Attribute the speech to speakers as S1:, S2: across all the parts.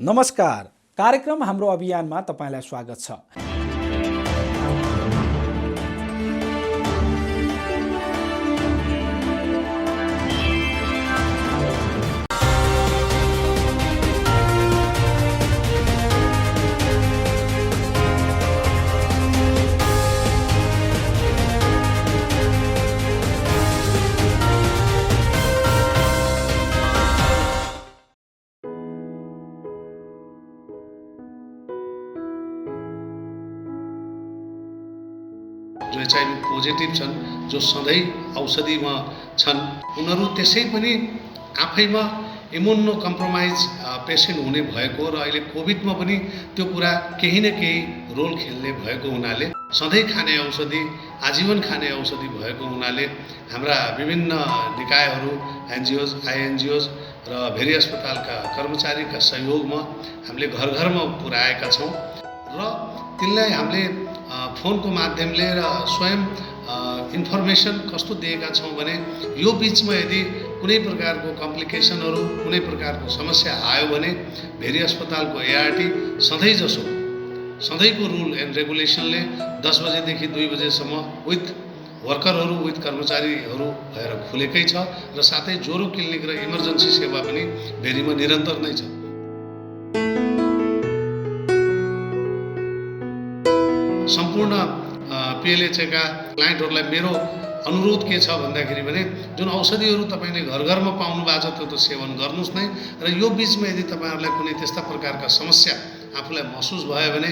S1: नमस्कार, कार्यक्रम हाम्रो अभियानमा तपाईलाई स्वागत छ।
S2: जो एचआईभी पोजिटिभ छन्, जो सधैँ औषधिमा छन्, उनीहरू त्यसै पनि आफैमा इम्युनो कम्प्रोमाइज पेसेन्ट हुने भएको र अहिले कोभिडमा पनि त्यो कुरा केही न केही रोल खेल्ने भएको हुनाले सधैँ खाने औषधि, आजीवन खाने औषधि भएको हुनाले हाम्रा विभिन्न निकायहरू, एनजिओज, आइएनजिओज र भेरी अस्पतालका कर्मचारीका सहयोगमा हामीले घर घरमा पुर्याएका छौँ र तिनलाई हामीले फोनको माध्यमले र स्वयं इन्फर्मेसन कस्तो दिएका छौँ भने यो बिचमा यदि कुनै प्रकारको कम्प्लिकेसनहरू, कुनै प्रकारको समस्या आयो भने भेरी अस्पतालको एआरटी सधैँको रुल एन्ड रेगुलेसनले 10 बजेदेखि 2 बजेसम्म विथ वर्करहरू, विथ कर्मचारीहरू भएर खुलेकै छ र साथै ज्वरो क्लिनिक र इमर्जेन्सी सेवा पनि भेरीमा निरन्तर नै छ। सम्पूर्ण पिएलएचएका क्लाइन्टहरूलाई मेरो अनुरोध के छ भन्दाखेरि भने जुन औषधिहरू तपाईँले घर घरमा पाउनु भएको छ त्यो त सेवन गर्नुहोस् नै र यो बिचमा यदि तपाईँहरूलाई कुनै त्यस्ता प्रकारका समस्या आफूलाई महसुस भयो भने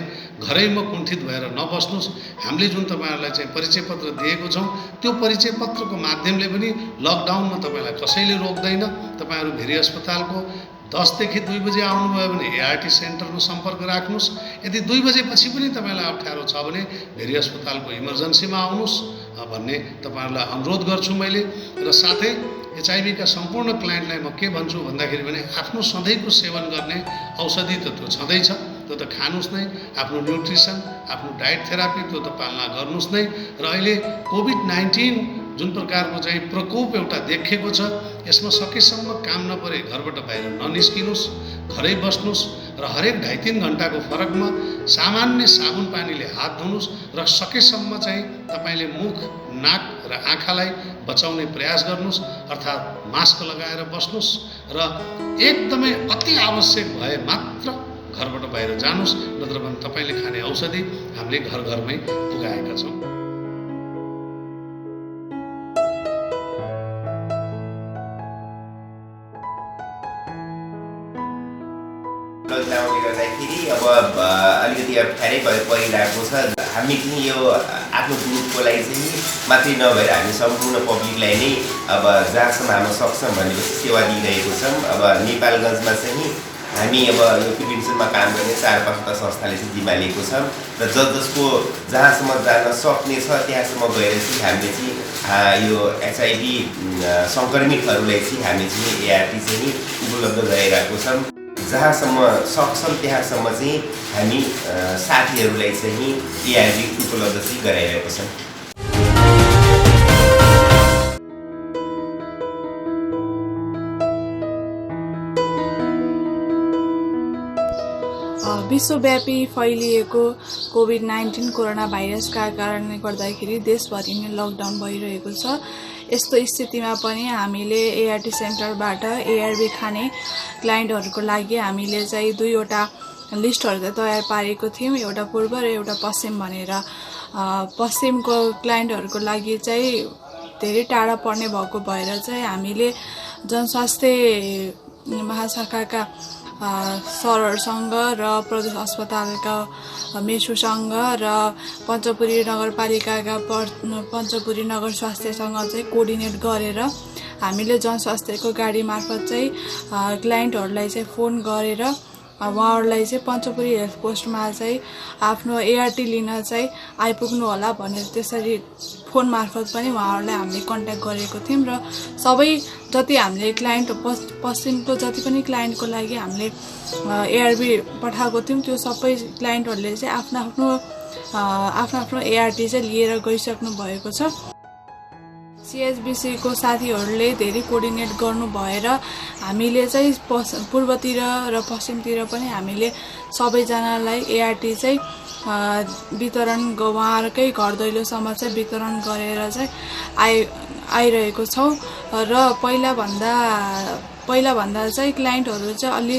S2: घरैमा कुण्ठित भएर नबस्नुहोस्। हामीले जुन तपाईँहरूलाई चाहिँ परिचय पत्र दिएको छौँ त्यो परिचय पत्रको माध्यमले पनि लकडाउनमा तपाईँलाई कसैले रोक्दैन। तपाईँहरू भेरी अस्पतालको 10 देखि 2 बजे आउनुभयो भने एआरटी सेन्टरमा सम्पर्क राख्नुहोस्। यदि 2 बजेपछि पनि तपाईँलाई अप्ठ्यारो छ भने भेरी अस्पतालको इमर्जेन्सीमा आउनुहोस् भन्ने तपाईँहरूलाई अनुरोध गर्छु मैले। र साथै एचआईभीका सम्पूर्ण क्लाइन्टलाई म के भन्छु भन्दाखेरि भने आफ्नो सधैँको सेवन गर्ने औषधि त त्यो छँदैछ, त्यो त खानुहोस् नै। आफ्नो न्युट्रिसन, आफ्नो डायट थेरापी त्यो त पालना गर्नुहोस् नै। र अहिले कोभिड-19 जुन प्रकारको चाहिँ प्रकोप एउटा देखिएको छ, यसमा सकेसम्म काम नपरे घरबाट बाहिर ननिस्किनुहोस्, घरै बस्नुहोस् र हरेक 2.5-3 घन्टाको फरकमा सामान्य साबुन पानीले हात धुनुहोस् र सकेसम्म चाहिँ तपाईँले मुख, नाक र आँखालाई बचाउने प्रयास गर्नुहोस्, अर्थात् मास्क लगाएर बस्नुहोस् र एकदमै अति आवश्यक भए मात्र घरबाट बाहिर जानुहोस्। नत्र भने तपाईँले खाने औषधि हामीले घर घरमै पुगाएका छौँ।
S3: लकडाउनले गर्दाखेरि अब अलिकति अप्ठ्यारै परिरहेको छ। हामी पनि यो आफ्नो ग्रुपको लागि चाहिँ मात्रै नभएर हामी सम्पूर्ण पब्लिकलाई नै अब जहाँसम्म हामी सक्छौँ भनेपछि सेवा दिइरहेको छौँ। अब नेपालगञ्जमा चाहिँ हामी अब यो प्रिभेन्सनमा काम गर्ने 4-5वटा संस्थाले चाहिँ जिम्मा लिएको छौँ र जसको जहाँसम्म जान सक्ने छ त्यहाँसम्म गएर चाहिँ हामीले चाहिँ यो एचआईभी सङ्क्रमितहरूलाई चाहिँ हामी चाहिँ एआरटी चाहिँ उपलब्ध गराइरहेको छौँ। जहाँसम्म सक्छौँ त्यहाँसम्म चाहिँ हामी साथीहरूलाई चाहिँ एआरटी उपलब्ध चाहिँ गराइरहेको छौँ।
S4: विश्वव्यापी फैलिएको कोभिड-19 कोरोना भाइरसका कारणले गर्दाखेरि देशभरि नै लकडाउन भइरहेको छ। यस्तो स्थितिमा पनि हामीले एआरटी सेन्टरबाट एआरभी खाने क्लाइन्टहरूको लागि हामीले चाहिँ 2वटा लिस्टहरू तयार पारेको थियौँ, एउटा पूर्व र एउटा पश्चिम भनेर। पश्चिमको क्लाइन्टहरूको लागि चाहिँ धेरै टाढा पर्ने भएको भएर चाहिँ हामीले जनस्वास्थ्य महाशाखाका सरहरूसँग र प्रदेश अस्पतालका मेसुसँग र पञ्चपुरी नगरपालिकाका पञ्चपुरी नगर स्वास्थ्यसँग चाहिँ कोअर्डिनेट गरेर हामीले जनस्वास्थ्यको गाडी मार्फत चाहिँ क्लाइन्टहरूलाई चाहिँ फोन गरेर उहाँहरूलाई चाहिँ पञ्चपुरी हेल्थ पोस्टमा चाहिँ आफ्नो एआरटी लिन चाहिँ आइपुग्नु होला भनेर त्यसरी फोन मार्फत पनि उहाँहरूलाई हामीले कन्ट्याक्ट गरेको थियौँ र सबै जति हामीले क्लाइन्ट पश्चिमको जति पनि क्लाइन्टको लागि हामीले एआरबी पठाएको थियौँ त्यो सबै क्लाइन्टहरूले चाहिँ आफ्नो आफ्नो एआरटी चाहिँ लिएर गइसक्नु भएको छ। सिएचबिसीको साथीहरूले धेरै कोअर्डिनेट गर्नु भएर हामीले चाहिँ पूर्वतिर र पश्चिमतिर पनि हामीले सबैजनालाई एआरटी चाहिँ वितरण उहाँहरूकै घर दैलोसम्म चाहिँ वितरण गरेर चाहिँ आइरहेको छौँ र पहिलाभन्दा चाहिँ क्लाइन्टहरू चाहिँ अलि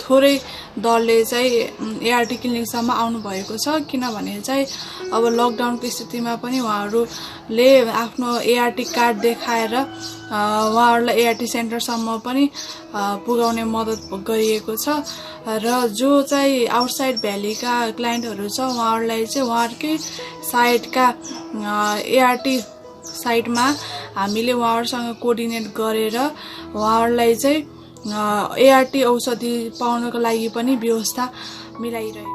S4: थोरै दरले चाहिँ एआरटी क्लिनिकसम्म आउनुभएको छ किनभने चाहिँ अब लकडाउनको स्थितिमा पनि उहाँहरूले आफ्नो एआरटी कार्ड देखाएर उहाँहरूलाई एआरटी सेन्टरसम्म पनि पुगाउने मद्दत गरिएको छ र जो चाहिँ आउटसाइड भ्यालीका क्लाइन्टहरू छ उहाँहरूलाई चाहिँ उहाँहरूकै साइडका एआरटी साइडमा हामीले उहाँहरूसँग कोअर्डिनेट गरेर उहाँहरूलाई चाहिँ एआरटी औषधि पाउनको लागि पनि व्यवस्था मिलाइरहेको।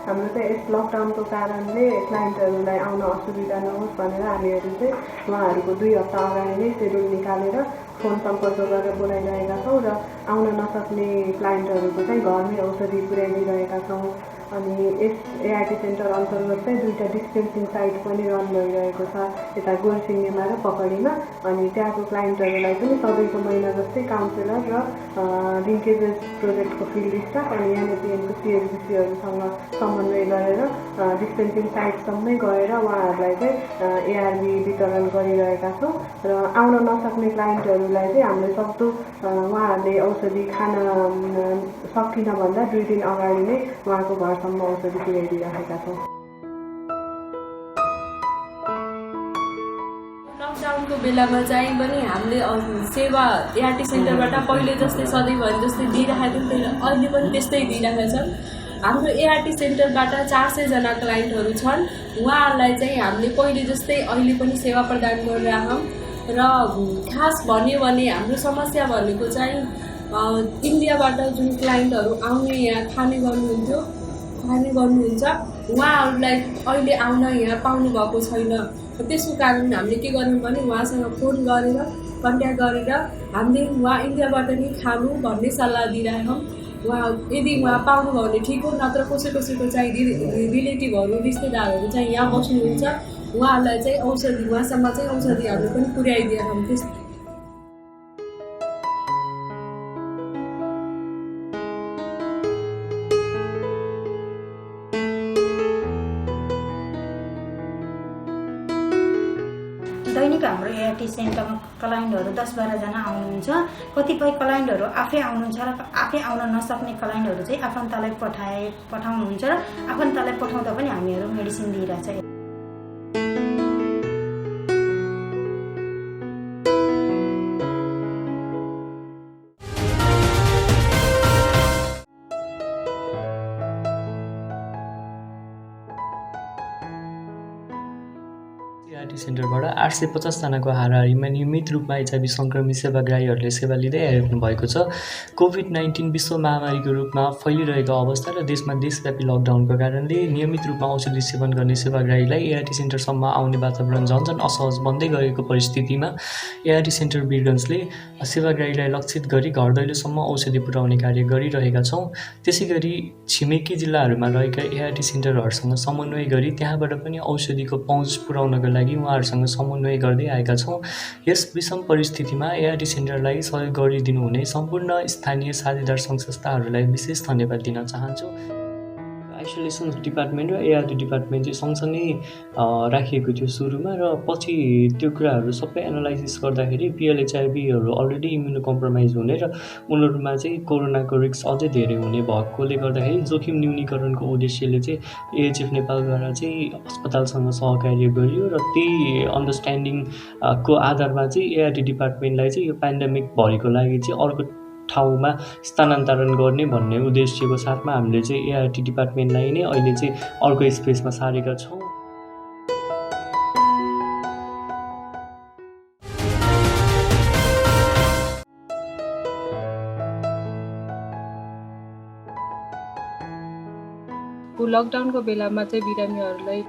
S5: हाम्रो चाहिँ यस लकडाउनको कारणले क्लाइन्टहरूलाई आउन असुविधा नहोस् भनेर हामीहरू चाहिँ उहाँहरूको 2 हप्ता अगाडि नै सेड्युल निकालेर फोन सम्पर्क गरेर बोलाइरहेका छौँ र आउन नसक्ने क्लाइन्टहरूको चाहिँ घरमै औषधि पुर्याइदिइरहेका छौँ। अनि यस एआरटी सेन्टर अन्तर्गत चाहिँ 2टा डिस्पेन्सिङ साइट पनि रन भइरहेको छ, यता गोलसिङ्गेमा र पकडीमा। अनि त्यहाँको क्लाइन्टहरूलाई पनि सबैको महिना जस्तै काउन्सिलर र लिङ्केजेस प्रोजेक्टको फिल्ड स्टाफ अनि एनएपिएनको सिएचबिसीहरूसँग समन्वय गरेर डिस्पेन्सिङ साइटसम्मै गएर उहाँहरूलाई चाहिँ एआरबी वितरण गरिरहेका छौँ र आउन नसक्ने क्लाइन्टहरूलाई चाहिँ हामीले सक्दो उहाँहरूले औषधि खान सकिन भन्दा 2 दिन अगाडि नै उहाँको घरसम्म औषधि पुर्याइदिइरहेका छौँ।
S6: लकडाउनको बेलामा चाहिँ पनि हामीले सेवा एआरटी सेन्टरबाट पहिले जस्तै सधैँभरि जस्तै दिइरहेको थियो, अहिले पनि त्यस्तै दिइरहेका छन्। हाम्रो एआरटी सेन्टरबाट 400 जना क्लाइन्टहरू छन्। उहाँहरूलाई चाहिँ हामीले पहिले जस्तै अहिले पनि सेवा प्रदान गरिरहेछौँ र खास भन्यो भने हाम्रो समस्या भनेको चाहिँ इन्डियाबाट जुन क्लाइन्टहरू आउने यहाँ खाने गर्नुहुन्छ उहाँहरूलाई अहिले आउन यहाँ पाउनु भएको छैन। त्यसको कारण हामीले के गर्नु भने उहाँसँग फोन गरेर कन्ट्याक्ट गरेर हामीले उहाँ इन्डियाबाट नै खानु भन्ने सल्लाह दिइरहेछौँ। उहाँ यदि उहाँ पाउनुभयो भने ठिक हो, नत्र कसैको चाहिँ रिलेटिभहरू रिश्तेदारहरू चाहिँ यहाँ बस्नुहुन्छ उहाँहरूलाई चाहिँ उहाँसम्म चाहिँ औषधिहरू पनि पुर्याइदिएछौँ।
S7: दैनिक हाम्रो एआरटी सेन्टरमा क्लाइन्टहरू 10-12 जना आउनुहुन्छ। कतिपय क्लाइन्टहरू आफै आउनुहुन्छ र आफै आउन नसक्ने क्लाइन्टहरू चाहिँ आफन्तलाई पठाउनुहुन्छ र आफन्तलाई पठाउँदा पनि हामीहरू मेडिसिन दिइरहेछ।
S8: एआरटी सेन्टरबाट 850 जनाको हाराहारीमा नियमित रूपमा एचआइभी सङ्क्रमित सेवाग्राहीहरूले सेवा लिँदै आइरहनु भएको छ। कोभिड-19 विश्व महामारीको रूपमा फैलिरहेको अवस्था र देशव्यापी लकडाउनको कारणले नियमित रूपमा औषधि सेवन गर्ने सेवाग्राहीलाई एआरटी सेन्टरसम्म आउने वातावरण झन् असहज बन्दै गएको परिस्थितिमा एआरटी सेन्टर वीरगन्जले सेवाग्राहीलाई लक्षित गरी घर दैलोसम्म औषधि पुर्याउने कार्य गरिरहेका छौँ। त्यसैगरी छिमेकी जिल्लाहरूमा रहेका एआरटी सेन्टरहरूसँग समन्वय गरी त्यहाँबाट पनि औषधिको पहुँच पुर्याउनको लागि उहाँहरूसँग समन्वय गर्दै आएका छौँ। यस विषम परिस्थितिमा एआरटी सेन्टरलाई सहयोग गरिदिनुहुने सम्पूर्ण स्थानीय साझेदार सङ्घ संस्थाहरूलाई विशेष धन्यवाद दिन चाहन्छु। आइसोलेसन डिपार्टमेन्ट र एआरटी डिपार्टमेन्ट चाहिँ सँगसँगै राखिएको थियो सुरुमा, र पछि त्यो कुराहरू सबै एनालाइसिस गर्दाखेरि पिएलएचआइभीहरू अलरेडी इम्युनो कम्प्रोमाइज हुने र उनीहरूमा चाहिँ कोरोनाको रिस्क अझै धेरै हुने भएकोले गर्दाखेरि जोखिम न्यूनीकरणको उद्देश्यले चाहिँ एएचएफ नेपालद्वारा चाहिँ अस्पतालसँग सहकार्य गरियो र त्यही अन्डरस्ट्यान्डिङको आधारमा चाहिँ एआरटी डिपार्टमेन्टलाई चाहिँ यो पेन्डेमिकभरिको लागि चाहिँ अर्को ठाउँमा स्थानान्तरण गर्ने भन्ने उद्देश्यको साथमा हामीले चाहिँ एआरटी डिपार्टमेन्टलाई नै अहिले चाहिँ अर्को स्पेसमा सारेका छौँ।
S9: लकडाउनको बेलामा चाहिँ बिरामीहरूलाई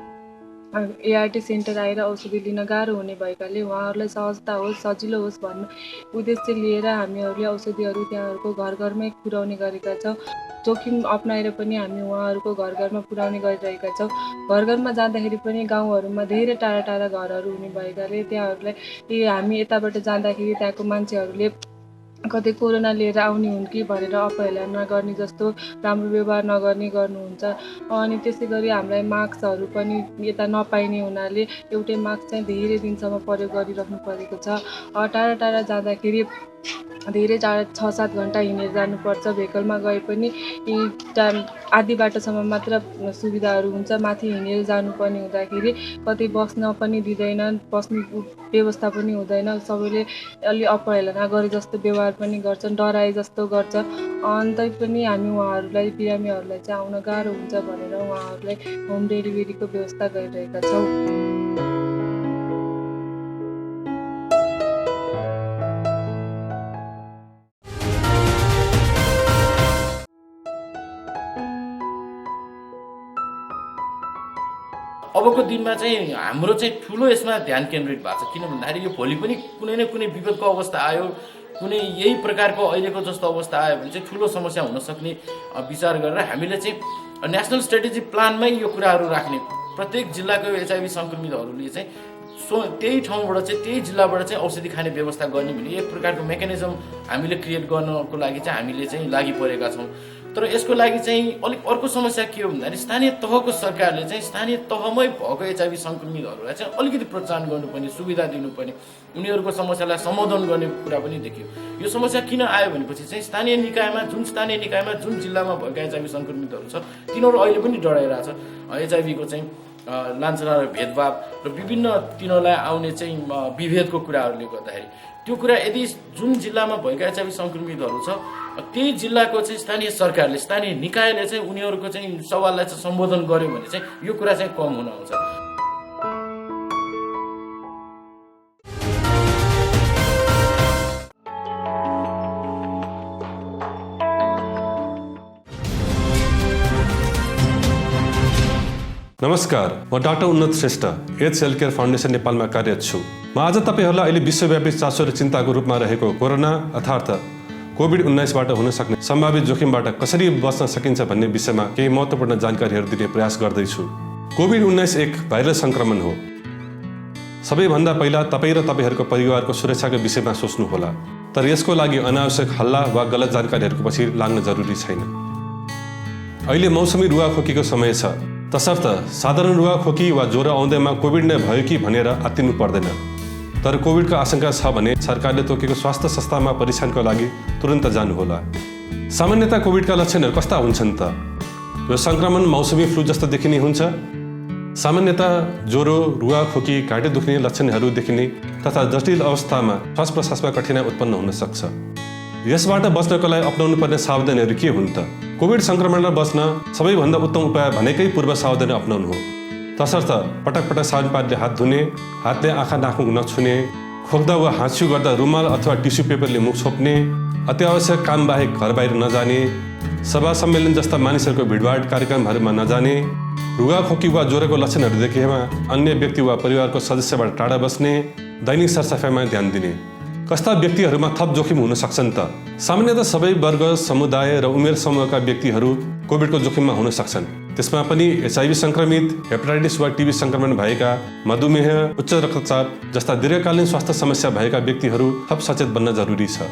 S9: एआरटी सेन्टर आएर औषधि लिन गाह्रो हुने भएकाले उहाँहरूलाई सहजता होस्, सजिलो होस् भन्ने उद्देश्य लिएर हामीहरूले औषधिहरू त्यहाँहरूको घर घरमै पुर्याउने गरेका छौँ। जोखिम अप्नाएर पनि हामी उहाँहरूको घर घरमा पुर्याउने गरिरहेका छौँ। घर घरमा जाँदाखेरि पनि गाउँहरूमा धेरै टाढा टाढा घरहरू हुने भएकाले त्यहाँहरूलाई हामी यताबाट जाँदाखेरि त्यहाँको मान्छेहरूले कतै कोरोना लिएर आउने हुन् कि भनेर अपहेला नगर्ने जस्तो राम्रो व्यवहार नगर्ने गर्नुहुन्छ। अनि त्यसै गरी हामीलाई मास्कहरू पनि यता नपाइने हुनाले एउटै मास्क चाहिँ धेरै दिनसम्म प्रयोग गरिराख्नु परेको छ। टाढा टाढा जाँदाखेरि धेरै टाढा 6-7 घन्टा हिँडेर जानुपर्छ। भेहिकलमा गए पनि आधी बाटोसम्म मात्र सुविधाहरू हुन्छ, माथि हिँडेर जानुपर्ने हुँदाखेरि कतै बस्न पनि दिँदैनन्, बस्ने व्यवस्था पनि हुँदैन। सबैले अलि अपहेलना गरे जस्तो व्यवहार पनि गर्छन्, डराए जस्तो गर्छ। तै पनि हामी उहाँहरूलाई बिरामीहरूलाई चाहिँ आउन गाह्रो हुन्छ भनेर उहाँहरूलाई होम डेलिभरीको व्यवस्था गरिरहेका छौँ।
S10: अबको दिनमा चाहिँ हाम्रो चाहिँ ठुलो यसमा ध्यान केन्द्रित भएको छ। किन भन्दाखेरि यो भोलि पनि कुनै न कुनै विपदको अवस्था आयो, कुनै यही प्रकारको अहिलेको जस्तो अवस्था आयो भने चाहिँ ठुलो समस्या हुनसक्ने विचार गरेर हामीले चाहिँ नेसनल स्ट्रेटेजी प्लानमै यो कुराहरू राख्ने, प्रत्येक जिल्लाको एचआइभी सङ्क्रमितहरूले चाहिँ त्यही ठाउँबाट चाहिँ त्यही जिल्लाबाट चाहिँ औषधि खाने व्यवस्था गर्ने भन्ने एक प्रकारको मेकानिजम हामीले क्रिएट गर्नको लागि चाहिँ हामीले चाहिँ लागि परेका छौँ। तर यसको लागि चाहिँ अलिक अर्को समस्या के हो भन्दाखेरि स्थानीय तहको सरकारले चाहिँ स्थानीय तहमै भएको एचआइभी सङ्क्रमितहरूलाई चाहिँ अलिकति प्रोत्साहन गर्नुपर्ने, सुविधा दिनुपर्ने, उनीहरूको समस्यालाई सम्बोधन गर्ने कुरा पनि देखियो। यो समस्या किन आयो भनेपछि चाहिँ स्थानीय निकायमा जुन जिल्लामा भएका एचआइभी सङ्क्रमितहरू छ तिनीहरू अहिले पनि डराइरहेछ। एचआइभीको चाहिँ लान्छना र भेदभाव र विभिन्न तिनीहरूलाई आउने चाहिँ विभेदको कुराहरूले गर्दाखेरि त्यो कुरा यदि जुन जिल्लामा भएका एचआइभी सङ्क्रमितहरू छ त्यही जिल्लाको चाहिँ स्थानीय सरकारले, स्थानीय निकायले चाहिँ उनीहरूको चाहिँ सवाललाई चाहिँ सम्बोधन गर्यो भने चाहिँ यो कुरा चाहिँ कम हुन आउँछ।
S11: नमस्कार, म doctor Unnat Shrestha, H health care foundation नेपालमा कार्यरत छु। म आज तपाईँहरूलाई अहिले विश्वव्यापी चासो र चिन्ताको रूपमा रहेको कोरोना अर्थात् कोभिड-19बाट हुन सक्ने सम्भावित जोखिमबाट कसरी बच्न सकिन्छ भन्ने विषयमा केही महत्त्वपूर्ण जानकारीहरू दिने प्रयास गर्दैछु। कोभिड-19 एक भाइरल सङ्क्रमण हो। सबैभन्दा पहिला तपाईँ र तपाईँहरूको परिवारको सुरक्षाको विषयमा सोच्नुहोला। तर यसको लागि अनावश्यक हल्ला वा गलत जानकारीहरूको पछि लाग्न जरुरी छैन। अहिले मौसमी रुवाखोकीको समय छ, तसर्थ साधारण रुवाखोकी वा ज्वरो आउँदैमा कोभिड नै भयो कि भनेर आत्तिनु पर्दैन। तर कोभिडको आशंका छ भने सरकारले तोकेको स्वास्थ्य संस्थामा परीक्षणको लागि तुरन्त जानुहोला। सामान्यतः कोभिडका लक्षणहरू कस्ता हुन्छन् त? यो सङ्क्रमण मौसमी फ्लू जस्तो देखिने हुन्छ। सामान्यतः ज्वरो, रुवाखोकी, घाँटी दुख्ने लक्षणहरू देखिने तथा जटिल अवस्थामा श्वास प्रश्वासमा कठिनाइ उत्पन्न हुन सक्छ। यसबाट बच्नको लागि अपनाउनु पर्ने सावधानीहरू के हुन् त? कोभिड सङ्क्रमणबाट बच्न सबैभन्दा उत्तम उपाय भनेकै पूर्व सावधानी अपनाउनु हो। तसर्थ पटक पटक साबुन पानीले हात धुने, हातले आँखा नाक नछुने, खोक्दा वा हाँस्यु गर्दा रुमाल अथवा टिस्यु पेपरले मुख छोप्ने, अत्यावश्यक काम बाहेक घर बाहिर नजाने, सभा सम्मेलन जस्ता मानिसहरूको भिडभाड कार्यक्रमहरूमा नजाने, रुगाखोकी वा ज्वरोको लक्षणहरू देखेमा अन्य व्यक्ति वा परिवारको सदस्यबाट टाढा बस्ने, दैनिक सरसफाइमा ध्यान दिने। कस्ता व्यक्तिहरूमा थप जोखिम हुन सक्छन् त? सामान्यतः सबै वर्ग, समुदाय र उमेर समूहका व्यक्तिहरू कोभिडको जोखिममा हुन सक्छन्। त्यसमा पनि एचआइभी सङ्क्रमित, हेपाटाइटिस वा टिबी सङ्क्रमण भएका, मधुमेह, उच्च रक्तचाप जस्ता दीर्घकालीन स्वास्थ्य समस्या भएका व्यक्तिहरू थप सचेत बन्न जरुरी छ।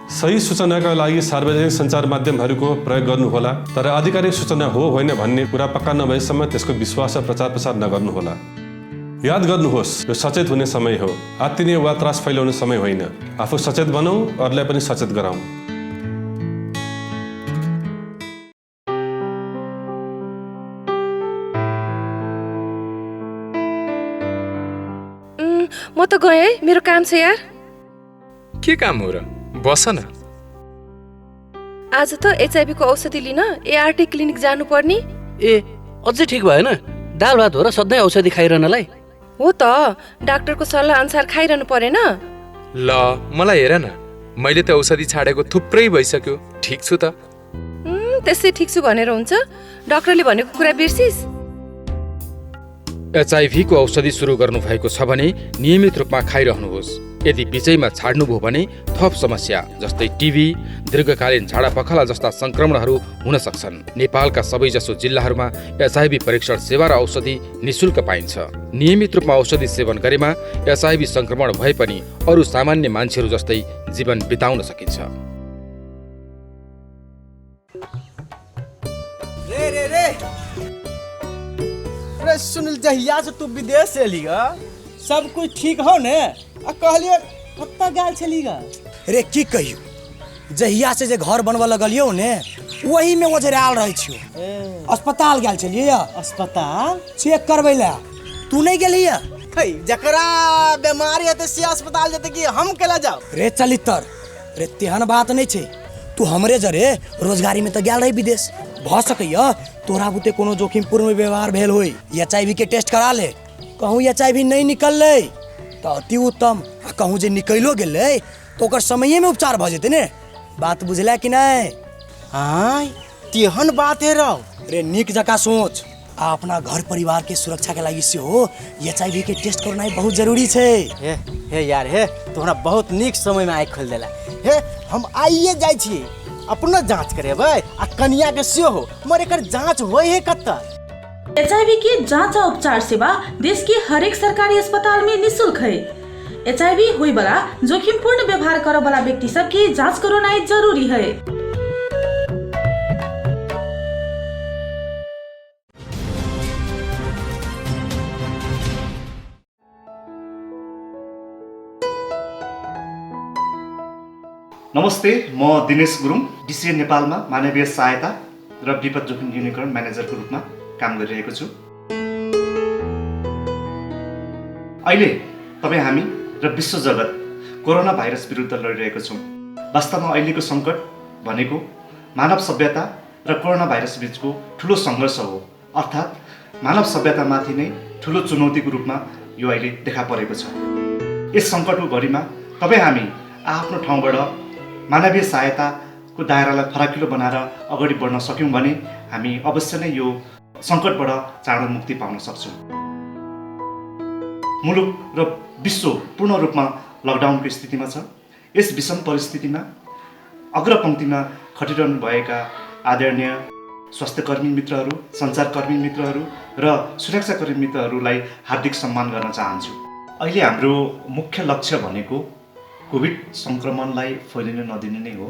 S11: सही सूचनाका लागि सार्वजनिक सञ्चार माध्यमहरूको प्रयोग गर्नुहोला, तर आधिकारिक सूचना हो होइन भन्ने कुरा पक्का नभएसम्म त्यसको विश्वास र प्रचार प्रसार नगर्नुहोला। याद गर्नुहोस्, यो सचेत हुने समय हो, आत्तिने वा त्रास फैलाउने समय होइन। आफू सचेत बनाऊ, अरूलाई पनि सचेत गराऊ।
S12: म त गएँ है, मेरो काम छ यार।
S13: के काम हो र? बस न।
S12: आज त एचआइभी को औषधि लिन एआरटी क्लिनिक जानुपर्ने।
S14: ए, अझै ठिक भएन? दाल भात हो र सधैँ औषधि खाइरहनलाई?
S12: हो त, डाक्टरको सल्लाह अनुसार खाइरहनु परेन।
S13: ल, मलाई हेर न, मैले त औषधि छाडेको थुप्रै भइसक्यो। ठिक छु त?
S12: त्यसै ठिक छु भनेर हुन्छ? डाक्टरले भनेको कुरा बिर्सिस?
S13: एचआईभीको औषधि सुरु गर्नुभएको छ भने नियमित रूपमा खाइरहनुहोस्। यदि बिचैमा छाड्नुभयो भने थप समस्या जस्तै टिबी, दीर्घकालीन झाडा पखाला जस्ता संक्रमणहरू हुन सक्छन्। नेपालका सबैजसो जिल्लाहरूमा एचआईभी परीक्षण सेवा र औषधि निशुल्क पाइन्छ। नियमित रूपमा औषधि सेवन गरेमा एचआईभी संक्रमण भए पनि अरू सामान्य मान्छेहरू जस्तै जीवन बिताउन सकिन्छ।
S15: सुनील, जहिया से तू विदेश से एलिगा सब कुछ ठीक हो ने? कहलिए कत्ता गाल छलीगा?
S16: रे की कहियो, जहिया से जे घर बनवा लगलियो ने वही में ओझराल रहे छियो। अस्पताल गेल छलिए।
S15: अस्पताल
S16: चेक करबै ला तू नहीं गेलिए?
S15: जकरा बीमारी है से अस्पताल जते कि हम केला जाओ?
S16: रे चलितर, रे तेहन बात नहीं छे। तू हमरे जरे रोजगारी में तो गेल रही विदेश। भ सकैया तोरा बुते कोनो जोखिमपूर्ण व्यवहार भेल होई, एचआईवी के टेस्ट करा ले। कहूँ एचआईवी नहीं निकलले तो अति उत्तम, आ कहूँ जे निकलो गेले तो ओकर समय में उपचार भ जेते ने। बात बुझला कि नहीं?
S15: हाँ, तेहन बात है रहो।
S16: रे निक जका सोच। आ अपना घर परिवार के सुरक्षा के लागि से हो एचआईवी के टेस्ट करना बहुत जरूरी छे।
S15: हे यार, हे तोहरा बहुत निक समय में आँख खोल देला। हे हम आइए जाय छी अपना जांच करेबै आ कनिया के सेहो, मर एकर जांच होय है कत्ता?
S17: एचआईवी की जांच और उपचार सेवा देश के हरेक सरकारी अस्पताल में निःशुल्क है। एचआईवी हुई वाला जोखिमपूर्ण व्यवहार करे वाला व्यक्ति सब की जांच कराना जरूरी है।
S18: नमस्ते, म दिनेश गुरुङ, डिसिए नेपालमा मानवीय सहायता र विपद जोखिम न्यूनीकरण म्यानेजरको रूपमा काम गरिरहेको छु। अहिले तपाईँ हामी र विश्व जगत कोरोना भाइरस विरुद्ध लडिरहेको छौँ। वास्तवमा अहिलेको सङ्कट भनेको मानव सभ्यता र कोरोना भाइरस बीचको ठुलो सङ्घर्ष हो। अर्थात् मानव सभ्यतामाथि नै ठुलो चुनौतीको रूपमा यो अहिले देखा परेको छ। यस सङ्कटको घडीमा तपाईँ हामी आफ्नो ठाउँबाट मानवीय सहायताको दायरालाई फराकिलो बनाएर अगाडि बढ्न सक्यौँ भने हामी अवश्य नै यो सङ्कटबाट चाँडो मुक्ति पाउन सक्छौँ। मुलुक र विश्व पूर्ण रूपमा लकडाउनको स्थितिमा छ। यस विषम परिस्थितिमा अग्रपङ्क्तिमा खटिरहनु भएका आदरणीय स्वास्थ्यकर्मी मित्रहरू, सञ्चारकर्मी मित्रहरू र सुरक्षाकर्मी मित्रहरूलाई हार्दिक सम्मान गर्न चाहन्छु। अहिले हाम्रो मुख्य लक्ष्य भनेको कोभिड सङ्क्रमणलाई फैलिन नदिने नै हो।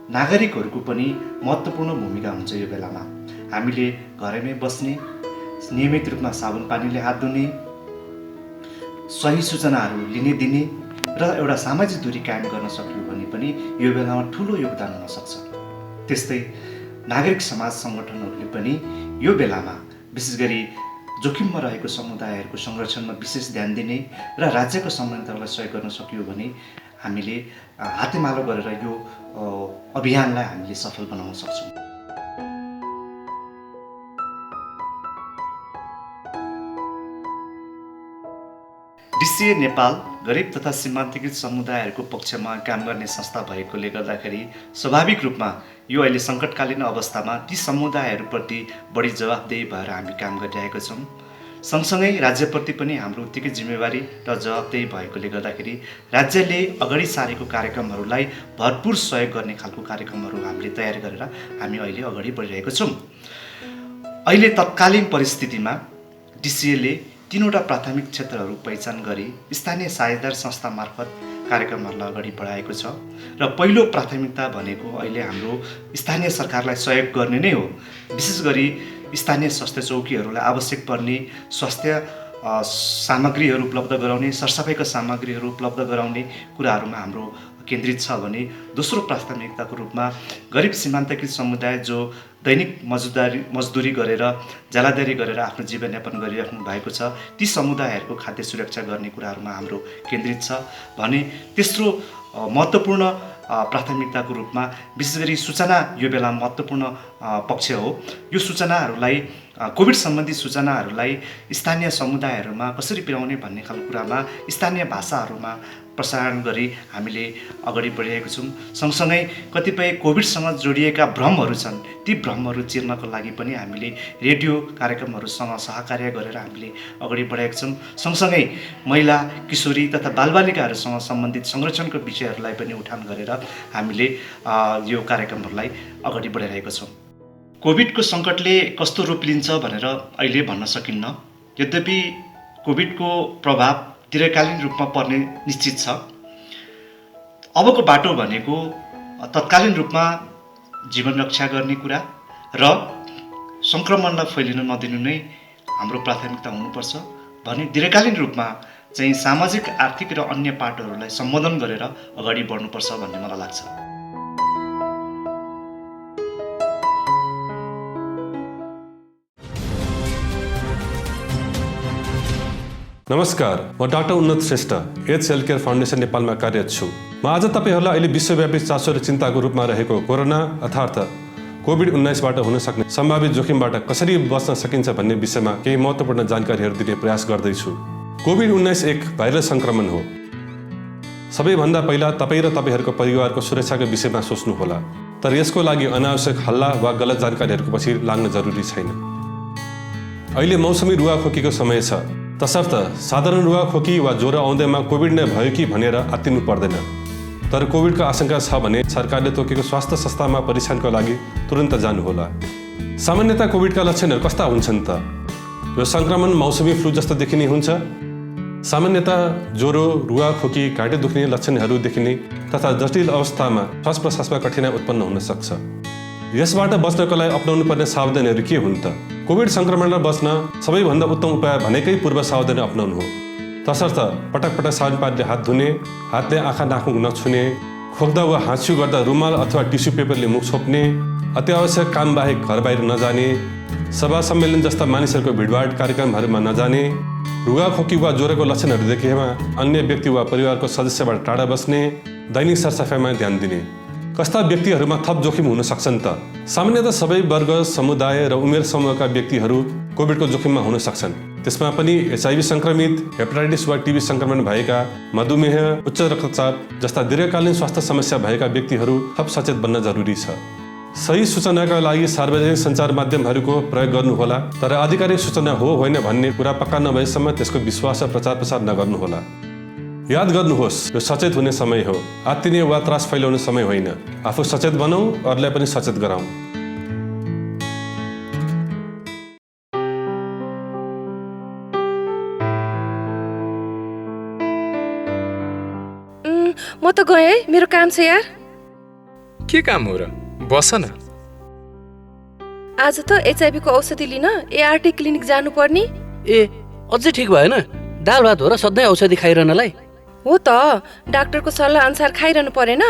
S18: नागरिकहरूको पनि महत्त्वपूर्ण भूमिका हुन्छ यो बेलामा। हामीले घरैमै बस्ने, नियमित रूपमा साबुन पानीले हात धुने, सही सूचनाहरू लिने दिने र एउटा सामाजिक दूरी कायम गर्न सक्यौँ भने पनि यो बेलामा ठुलो योगदान हुन सक्छ। त्यस्तै नागरिक समाज सङ्गठनहरूले पनि यो बेलामा विशेष गरी जोखिममा रहेको समुदायहरूको संरक्षणमा विशेष ध्यान दिने र राज्यको संयन्त्रलाई सहयोग गर्न सक्यौँ भने हामीले हातेमालो गरेर यो अभियानलाई हामीले सफल बनाउन सक्छौँ। डिसिए नेपाल गरिब तथा सीमान्तकृत समुदायहरूको पक्षमा काम गर्ने संस्था भएकोले गर्दाखेरि स्वाभाविक रूपमा यो अहिले सङ्कटकालीन अवस्थामा ती समुदायहरूप्रति बढी जवाफदेही भएर हामी काम गरिरहेका छौँ। सँगसँगै राज्यप्रति पनि हाम्रो उत्तिकै जिम्मेवारी र जवाफदेही भएकोले गर्दाखेरि राज्यले अगाडि सारेको कार्यक्रमहरूलाई भरपूर सहयोग गर्ने खालको कार्यक्रमहरू हामीले तयार गरेर हामी अहिले अगाडि बढिरहेका छौँ। अहिले तत्कालीन परिस्थितिमा डिसिएले 3वटा प्राथमिक क्षेत्रहरू पहिचान गरी स्थानीय साझेदार संस्था मार्फत कार्यक्रमहरूलाई अगाडि बढाएको छ र पहिलो प्राथमिकता भनेको अहिले हाम्रो स्थानीय सरकारलाई सहयोग गर्ने नै हो। विशेष गरी स्थानीय स्वास्थ्य चौकीहरूलाई आवश्यक पर्ने स्वास्थ्य सामग्रीहरू उपलब्ध गराउने, सरसफाइका सामग्रीहरू उपलब्ध गराउने कुराहरूमा हाम्रो केन्द्रित छ भने दोस्रो प्राथमिकताको रूपमा गरिब सीमान्तकृत समुदाय जो दैनिक मजदुरी गरेर जालादारी गरेर आफ्नो जीवनयापन गरिराख्नु भएको छ ती समुदायहरूको खाद्य सुरक्षा गर्ने कुराहरूमा हाम्रो केन्द्रित छ भने तेस्रो महत्त्वपूर्ण प्राथमिकताको रूपमा विशेष गरी सूचना यो बेला महत्त्वपूर्ण पक्ष हो। यो सूचनाहरूलाई कोभिड सम्बन्धी सूचनाहरूलाई स्थानीय समुदायहरूमा कसरी पुर्याउने भन्ने खालको कुरामा स्थानीय भाषाहरूमा प्रसारण गरी हामीले अगाडि बढिरहेको छौँ। सँगसँगै कतिपय कोभिडसँग जोडिएका भ्रमहरू छन्, ती भ्रमहरू चिर्नको लागि पनि हामीले रेडियो कार्यक्रमहरूसँग सहकार्य गरेर हामीले अगाडि बढाएका छौँ। सँगसँगै महिला, किशोरी तथा बालबालिकाहरूसँग सम्बन्धित संरक्षणको विषयहरूलाई पनि उठान गरेर हामीले यो कार्यक्रमहरूलाई अगाडि बढाइरहेका छौँ। कोभिडको सङ्कटले कस्तो रूप लिन्छ भनेर अहिले भन्न सकिन्न। यद्यपि कोभिडको प्रभाव दीर्घकालीन रूपमा पर्ने निश्चित छ। अबको बाटो भनेको तत्कालीन रूपमा जीवन रक्षा गर्ने कुरा र सङ्क्रमणलाई फैलिन नदिनु नै हाम्रो प्राथमिकता हुनुपर्छ भने दीर्घकालीन रूपमा चाहिँ सामाजिक, आर्थिक र अन्य पाटोहरूलाई सम्बोधन गरेर अगाडि बढ्नुपर्छ भन्ने मलाई लाग्छ।
S11: नमस्कार, म doctor Unnat Shrestha, H health care foundation नेपालमा कार्यरत छु। म आज तपाईँहरूलाई अहिले विश्वव्यापी चासो र चिन्ताको रूपमा रहेको कोरोना अर्थात् कोभिड-19बाट हुन सक्ने सम्भावित जोखिमबाट कसरी बच्न सकिन्छ भन्ने विषयमा केही महत्त्वपूर्ण जानकारीहरू दिने प्रयास गर्दैछु। कोभिड-19 एक भाइरल सङ्क्रमण हो। सबैभन्दा पहिला तपाईँ र तपाईँहरूको परिवारको सुरक्षाको विषयमा सोच्नुहोला, तर यसको लागि अनावश्यक हल्ला वा गलत जानकारीहरूको पछि लाग्न जरुरी छैन। अहिले मौसमी रुवाखोकीको समय छ, तसर्थ साधारण रुवाखोकी वा ज्वरो आउँदैमा कोभिड नै भयो कि भनेर आत्तिनु पर्दैन। तर कोभिडको आशंका छ भने सरकारले तोकेको स्वास्थ्य संस्थामा परीक्षणको लागि तुरन्त जानुहोला। सामान्यतः कोभिडका लक्षणहरू कस्ता हुन्छन् त? यो सङ्क्रमण मौसमी फ्लू जस्तो देखिने हुन्छ। सामान्यतः ज्वरो, रुवाखोकी, घाँटी दुख्ने लक्षणहरू देखिने तथा जटिल अवस्थामा श्वास प्रश्वासमा कठिनाइ उत्पन्न हुन सक्छ। यसबाट बच्नको लागि अपनाउनु पर्ने सावधानीहरू के हुन् त? कोभिड सङ्क्रमणबाट बच्न सबैभन्दा उत्तम उपाय भनेकै पूर्व सावधानी अपनाउनु हो। तसर्थ पटक पटक साबुन पानीले हात धुने, हातले आँखा नाक नछुने, खोक्दा वा हाँस्यु गर्दा रुमाल अथवा टिस्यु पेपरले मुख छोप्ने, अत्यावश्यक काम बाहेक घर बाहिर नजाने, सभा सम्मेलन जस्ता मानिसहरूको भिडभाड कार्यक्रमहरूमा नजाने, रुगाखोकी वा ज्वरोको लक्षणहरू देखेमा अन्य व्यक्ति वा परिवारको सदस्यबाट टाढा बस्ने, दैनिक सरसफाइमा ध्यान दिने। कस्ता व्यक्तिहरूमा थप जोखिम हुन सक्छन् त? सामान्यतः सबै वर्ग, समुदाय र उमेर समूहका व्यक्तिहरू कोभिडको जोखिममा हुन सक्छन्। त्यसमा पनि एचआइभी सङ्क्रमित, हेपाटाइटिस वा टिबी सङ्क्रमण भएका, मधुमेह, उच्च रक्तचाप जस्ता दीर्घकालीन स्वास्थ्य समस्या भएका व्यक्तिहरू थप सचेत बन्न जरुरी छ। सही सूचनाका लागि सार्वजनिक सञ्चार माध्यमहरूको प्रयोग गर्नुहोला, तर आधिकारिक सूचना हो होइन भन्ने कुरा पक्का नभएसम्म त्यसको विश्वास र प्रचार प्रसार नगर्नुहोला। याद गर्नुहोस्, यो सचेत हुने समय हो, आत्तिने वा त्रास फैलाउने समय होइन। आफू सचेत बनाऊ, अरूलाई पनि सचेत गराऊ।
S12: म त गएँ है, मेरो काम छ यार।
S13: के काम हो र? बस न।
S12: आज त एचआइभी को औषधि लिन एआरटी क्लिनिक जानुपर्ने।
S14: ए अझै ठिक भएन? दाल भात हो र सधैँ औषधि खाइरहनलाई?
S12: हो त, डाक्टरको सल्लाह अनुसार खाइरहनु परेन।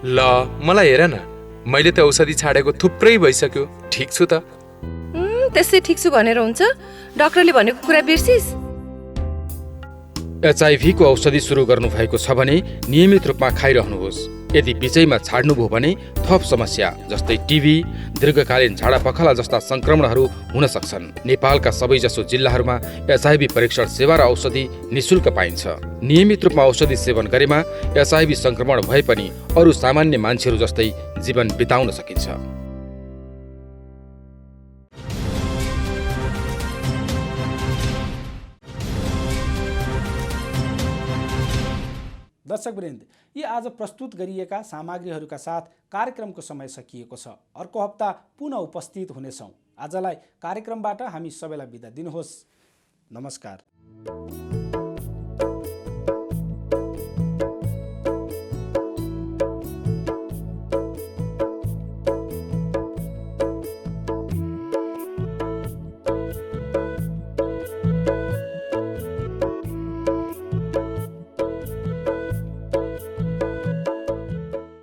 S13: ल मलाई हेर न, मैले त औषधि छाडेको थुप्रै भइसक्यो। ठिक छु त?
S12: त्यसै ठिक छु भनेर हुन्छ? डाक्टरले भनेको कुरा बिर्सिस्?
S13: एचआइभी को औषधि सुरु गर्नु भएको छ भने नियमित रूपमा खाइरहनुहोस्। यदि बिचैमा छाड्नुभयो भने थप समस्या जस्तै टिभी, दीर्घकालीन झाडा पखाला जस्ता संक्रमणहरू हुन सक्छन्। नेपालका सबैजसो जिल्लाहरूमा एचआइभी परीक्षण सेवा र औषधि निशुल्क पाइन्छ। नियमित रूपमा औषधि सेवन गरेमा एचआइभी संक्रमण भए पनि अरू सामान्य मान्छेहरू जस्तै जीवन बिताउन सकिन्छ।
S1: दर्शकवृन्द, यी आज प्रस्तुत गरिएका सामग्रीहरूका साथ कार्यक्रमको समय सकिएको छ। अर्को हप्ता पुनः उपस्थित हुनेछौँ। आजलाई कार्यक्रमबाट हामी सबैलाई बिदा दिनुहोस्। नमस्कार।